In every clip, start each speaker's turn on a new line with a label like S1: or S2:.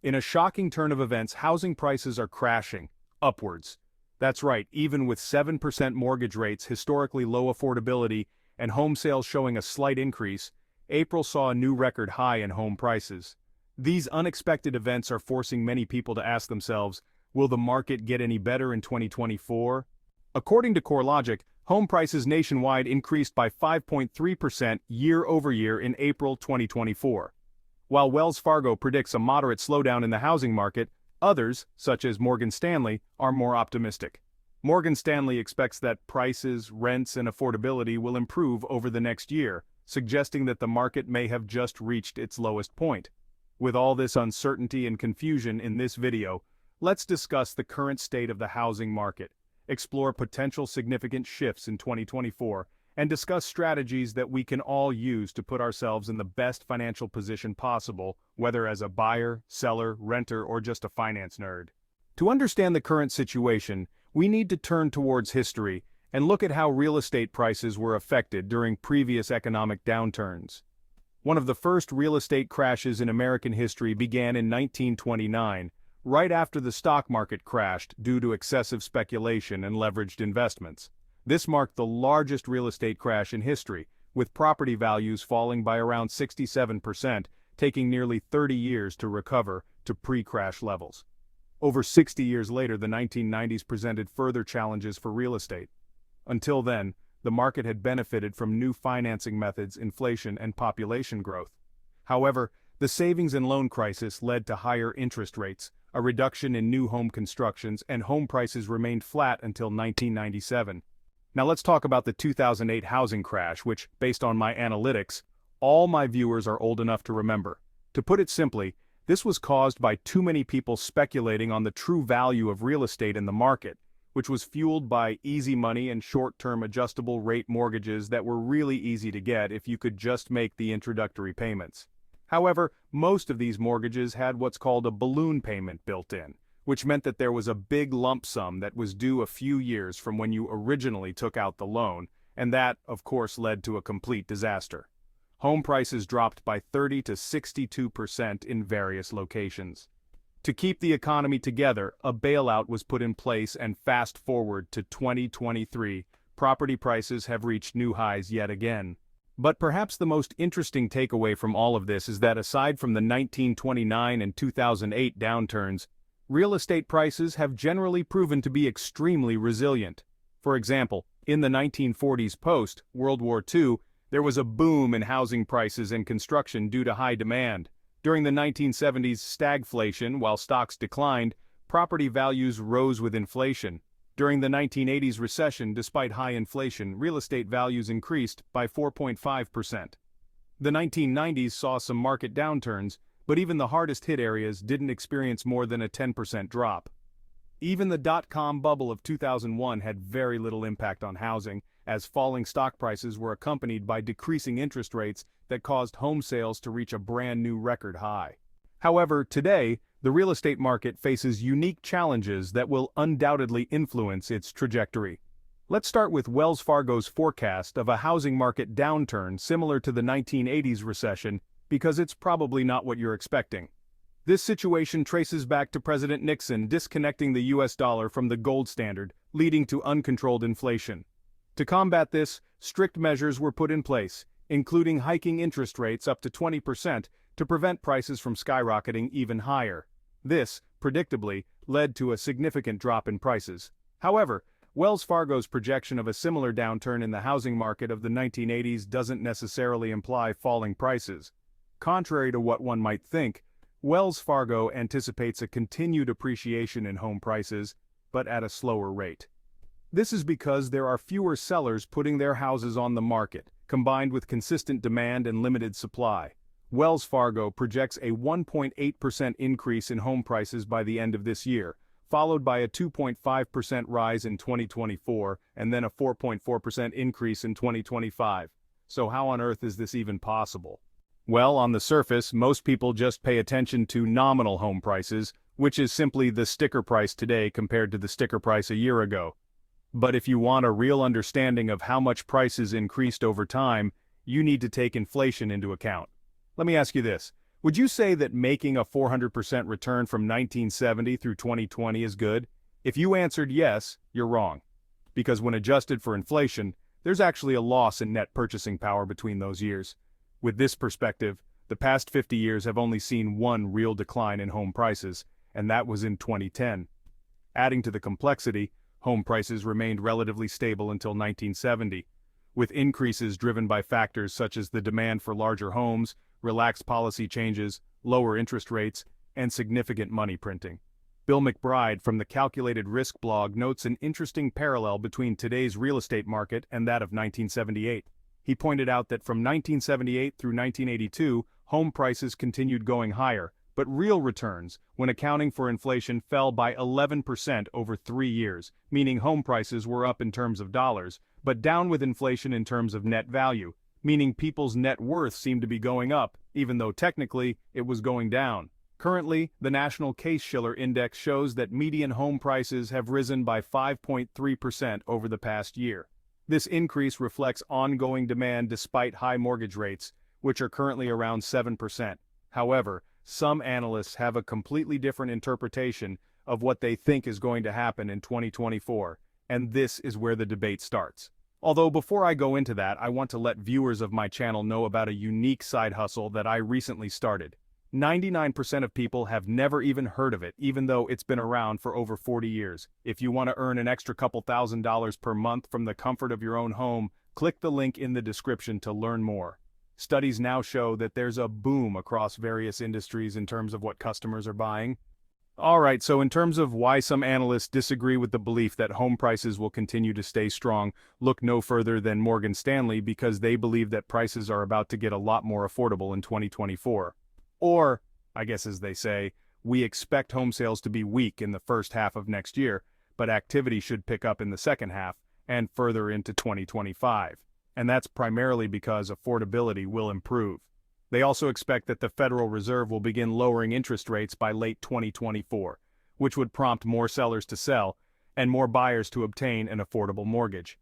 S1: In a shocking turn of events, housing prices are crashing upwards. That's right, even with 7% mortgage rates, historically low affordability, and home sales showing a slight increase, April saw a new record high in home prices. These unexpected events are forcing many people to ask themselves, will the market get any better in 2024? According to CoreLogic, home prices nationwide increased by 5.3% year-over-year in April 2024. While Wells Fargo predicts a moderate slowdown in the housing market, others, such as Morgan Stanley, are more optimistic. Morgan Stanley expects that prices, rents, and affordability will improve over the next year, suggesting that the market may have just reached its lowest point. With all this uncertainty and confusion in this video, let's discuss the current state of the housing market, explore potential significant shifts in 2024, and discuss strategies that we can all use to put ourselves in the best financial position possible, whether as a buyer, seller, renter, or just a finance nerd. To understand the current situation, we need to turn towards history and look at how real estate prices were affected during previous economic downturns. One of the first real estate crashes in American history began in 1929, right after the stock market crashed due to excessive speculation and leveraged investments. This marked the largest real estate crash in history, with property values falling by around 67%, taking nearly 30 years to recover to pre-crash levels. Over 60 years later, the 1990s presented further challenges for real estate. Until then, the market had benefited from new financing methods, inflation, and population growth. However, the savings and loan crisis led to higher interest rates, a reduction in new home constructions, and home prices remained flat until 1997. Now let's talk about the 2008 housing crash, which, based on my analytics, all my viewers are old enough to remember. To put it simply, this was caused by too many people speculating on the true value of real estate in the market, which was fueled by easy money and short-term adjustable rate mortgages that were really easy to get if you could just make the introductory payments. However, most of these mortgages had what's called a balloon payment built in, which meant that there was a big lump sum that was due a few years from when you originally took out the loan, and that, of course, led to a complete disaster. Home prices dropped by 30 to 62% in various locations. To keep the economy together, a bailout was put in place, and fast forward to 2023, property prices have reached new highs yet again. But perhaps the most interesting takeaway from all of this is that aside from the 1929 and 2008 downturns, real estate prices have generally proven to be extremely resilient. For example, in the 1940s post-World War II, there was a boom in housing prices and construction due to high demand. During the 1970s stagflation, while stocks declined, property values rose with inflation. During the 1980s recession, despite high inflation, real estate values increased by 4.5%. The 1990s saw some market downturns, but even the hardest-hit areas didn't experience more than a 10% drop. Even the dot-com bubble of 2001 had very little impact on housing, as falling stock prices were accompanied by decreasing interest rates that caused home sales to reach a brand new record high. However, today, the real estate market faces unique challenges that will undoubtedly influence its trajectory. Let's start with Wells Fargo's forecast of a housing market downturn similar to the 1980s recession, because it's probably not what you're expecting. This situation traces back to President Nixon disconnecting the US dollar from the gold standard, leading to uncontrolled inflation. To combat this, strict measures were put in place, including hiking interest rates up to 20% to prevent prices from skyrocketing even higher. This, predictably, led to a significant drop in prices. However, Wells Fargo's projection of a similar downturn in the housing market of the 1980s doesn't necessarily imply falling prices. Contrary to what one might think, Wells Fargo anticipates a continued appreciation in home prices, but at a slower rate. This is because there are fewer sellers putting their houses on the market, combined with consistent demand and limited supply. Wells Fargo projects a 1.8% increase in home prices by the end of this year, followed by a 2.5% rise in 2024, and then a 4.4% increase in 2025. So how on earth is this even possible? Well, on the surface, most people just pay attention to nominal home prices, which is simply the sticker price today compared to the sticker price a year ago. But if you want a real understanding of how much prices increased over time, you need to take inflation into account. Let me ask you this. Would you say that making a 400% return from 1970 through 2020 is good? If you answered yes, you're wrong. Because when adjusted for inflation, there's actually a loss in net purchasing power between those years. With this perspective, the past 50 years have only seen one real decline in home prices, and that was in 2010. Adding to the complexity, home prices remained relatively stable until 1970, with increases driven by factors such as the demand for larger homes, relaxed policy changes, lower interest rates, and significant money printing. Bill McBride from the Calculated Risk blog notes an interesting parallel between today's real estate market and that of 1978. He pointed out that from 1978 through 1982, home prices continued going higher, but real returns, when accounting for inflation, fell by 11% over 3 years, meaning home prices were up in terms of dollars, but down with inflation in terms of net value, meaning people's net worth seemed to be going up, even though technically it was going down. Currently, the national Case-Shiller index shows that median home prices have risen by 5.3% over the past year. This increase reflects ongoing demand despite high mortgage rates, which are currently around 7%. However, some analysts have a completely different interpretation of what they think is going to happen in 2024, and this is where the debate starts. Although before I go into that, I want to let viewers of my channel know about a unique side hustle that I recently started. 99% of people have never even heard of it, even though it's been around for over 40 years. If you want to earn an extra couple $1,000s per month from the comfort of your own home, click the link in the description to learn more. Studies now show that there's a boom across various industries in terms of what customers are buying. Alright, so in terms of why some analysts disagree with the belief that home prices will continue to stay strong, look no further than Morgan Stanley, because they believe that prices are about to get a lot more affordable in 2024. Or, I guess as they say, we expect home sales to be weak in the first half of next year, but activity should pick up in the second half and further into 2025. And that's primarily because affordability will improve. They also expect that the Federal Reserve will begin lowering interest rates by late 2024, which would prompt more sellers to sell and more buyers to obtain an affordable mortgage.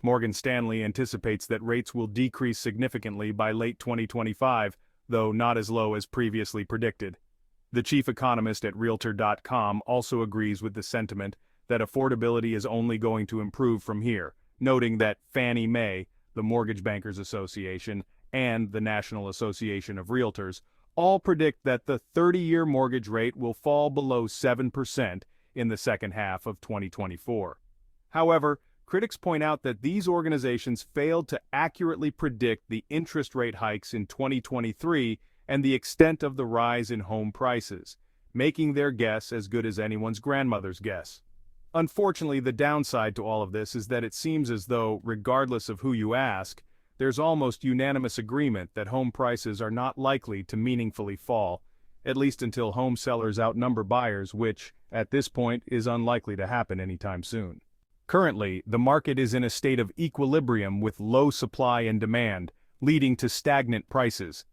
S1: Morgan Stanley anticipates that rates will decrease significantly by late 2025, though not as low as previously predicted. The chief economist at Realtor.com also agrees with the sentiment that affordability is only going to improve from here, noting that Fannie Mae, the Mortgage Bankers Association, and the National Association of Realtors all predict that the 30-year mortgage rate will fall below 7% in the second half of 2024. However, critics point out that these organizations failed to accurately predict the interest rate hikes in 2023 and the extent of the rise in home prices, making their guess as good as anyone's grandmother's guess. Unfortunately, the downside to all of this is that it seems as though, regardless of who you ask, there's almost unanimous agreement that home prices are not likely to meaningfully fall, at least until home sellers outnumber buyers, which, at this point, is unlikely to happen anytime soon. Currently, the market is in a state of equilibrium with low supply and demand, leading to stagnant prices.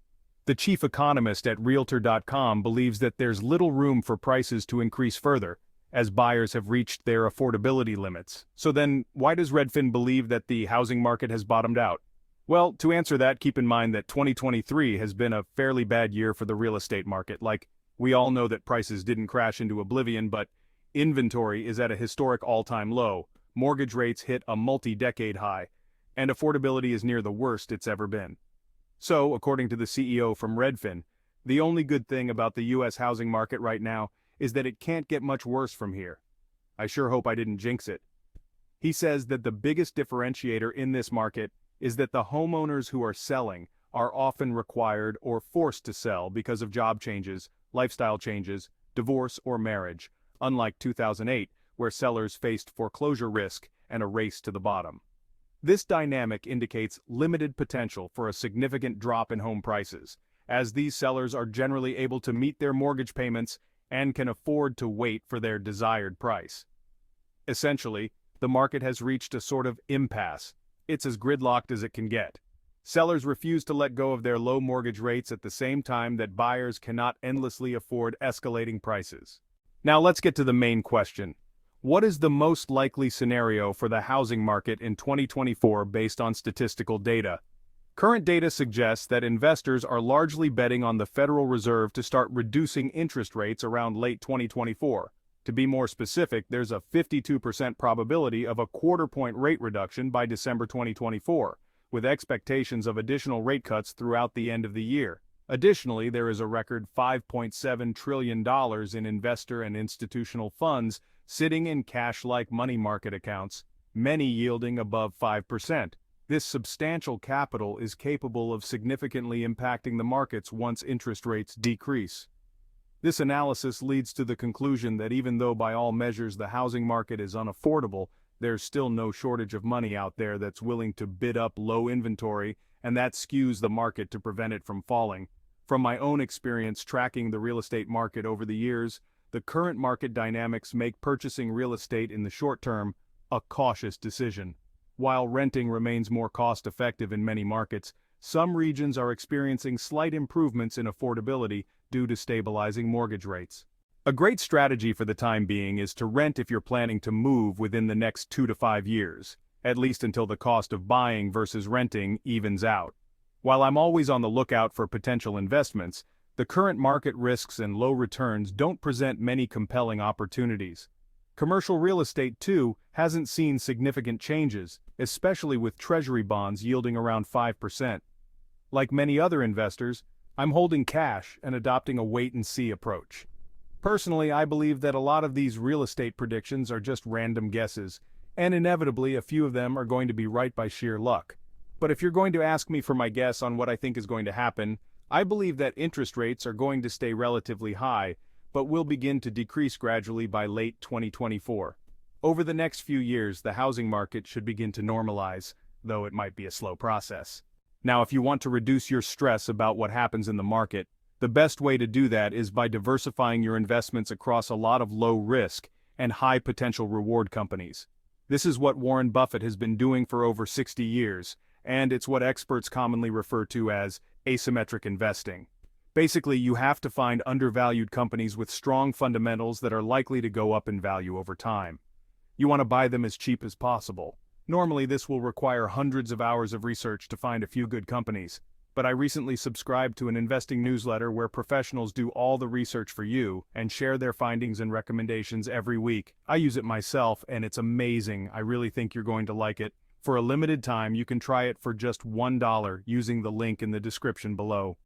S1: The chief economist at Realtor.com believes that there's little room for prices to increase further, as buyers have reached their affordability limits. So then, why does Redfin believe that the housing market has bottomed out? Well, to answer that, keep in mind that 2023 has been a fairly bad year for the real estate market. Like, we all know that prices didn't crash into oblivion, but inventory is at a historic all-time low, mortgage rates hit a multi-decade high, and affordability is near the worst it's ever been. So, according to the CEO from Redfin, the only good thing about the U.S. housing market right now is that it can't get much worse from here. I sure hope I didn't jinx it. He says that the biggest differentiator in this market is that the homeowners who are selling are often required or forced to sell because of job changes, lifestyle changes, divorce, or marriage, unlike 2008, where sellers faced foreclosure risk and a race to the bottom. This dynamic indicates limited potential for a significant drop in home prices, as these sellers are generally able to meet their mortgage payments and can afford to wait for their desired price. Essentially, the market has reached a sort of impasse. It's as gridlocked as it can get. Sellers refuse to let go of their low mortgage rates at the same time that buyers cannot endlessly afford escalating prices. Now let's get to the main question. What is the most likely scenario for the housing market in 2024 based on statistical data? Current data suggests that investors are largely betting on the Federal Reserve to start reducing interest rates around late 2024. To be more specific, there's a 52% probability of a quarter-point rate reduction by December 2024, with expectations of additional rate cuts throughout the end of the year. Additionally, there is a record $5.7 trillion in investor and institutional funds sitting in cash-like money market accounts, many yielding above 5%. This substantial capital is capable of significantly impacting the markets once interest rates decrease. This analysis leads to the conclusion that even though by all measures the housing market is unaffordable, there's still no shortage of money out there that's willing to bid up low inventory, and that skews the market to prevent it from falling. From my own experience tracking the real estate market over the years, the current market dynamics make purchasing real estate in the short term a cautious decision. While renting remains more cost-effective in many markets, some regions are experiencing slight improvements in affordability due to stabilizing mortgage rates. A great strategy for the time being is to rent if you're planning to move within the next 2 to 5 years, at least until the cost of buying versus renting evens out. While I'm always on the lookout for potential investments, the current market risks and low returns don't present many compelling opportunities. Commercial real estate, too, hasn't seen significant changes, especially with Treasury bonds yielding around 5%. Like many other investors, I'm holding cash and adopting a wait-and-see approach. Personally, I believe that a lot of these real estate predictions are just random guesses, and inevitably a few of them are going to be right by sheer luck. But if you're going to ask me for my guess on what I think is going to happen, I believe that interest rates are going to stay relatively high, but will begin to decrease gradually by late 2024. Over the next few years, the housing market should begin to normalize, though it might be a slow process. Now, if you want to reduce your stress about what happens in the market, the best way to do that is by diversifying your investments across a lot of low-risk and high-potential reward companies. This is what Warren Buffett has been doing for over 60 years, and it's what experts commonly refer to as asymmetric investing. Basically, you have to find undervalued companies with strong fundamentals that are likely to go up in value over time. You want to buy them as cheap as possible. Normally, this will require hundreds of hours of research to find a few good companies, but I recently subscribed to an investing newsletter where professionals do all the research for you and share their findings and recommendations every week. I use it myself, and it's amazing. I really think you're going to like it. For a limited time, you can try it for just $1 using the link in the description below.